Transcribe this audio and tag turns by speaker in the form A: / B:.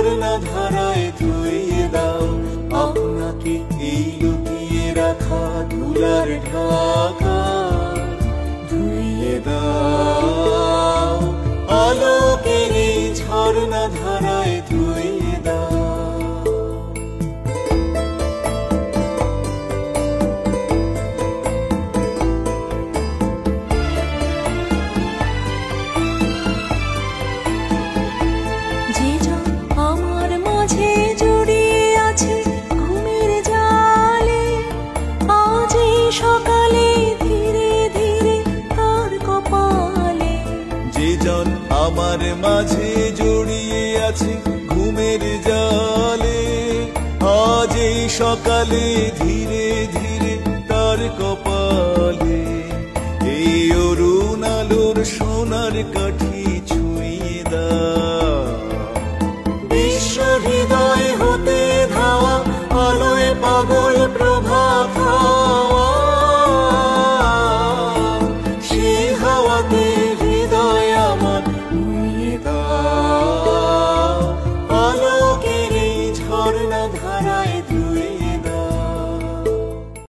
A: ঝর্ণা ধারায় ধুইয়ে দাও আপনাকে এই লুকিয়ে রাখা ধুলার ঢাকা ধুইয়ে দাও আলোকের এই ঝর্ণা ধারায় ধুইয়ে দাও আমার মাঝে জড়িয়ে আছে ঘুমের জালে আজ এই সকালে ধীরে ধীরে তার কপালে এই অরুণ আলোর সোনার কাঠ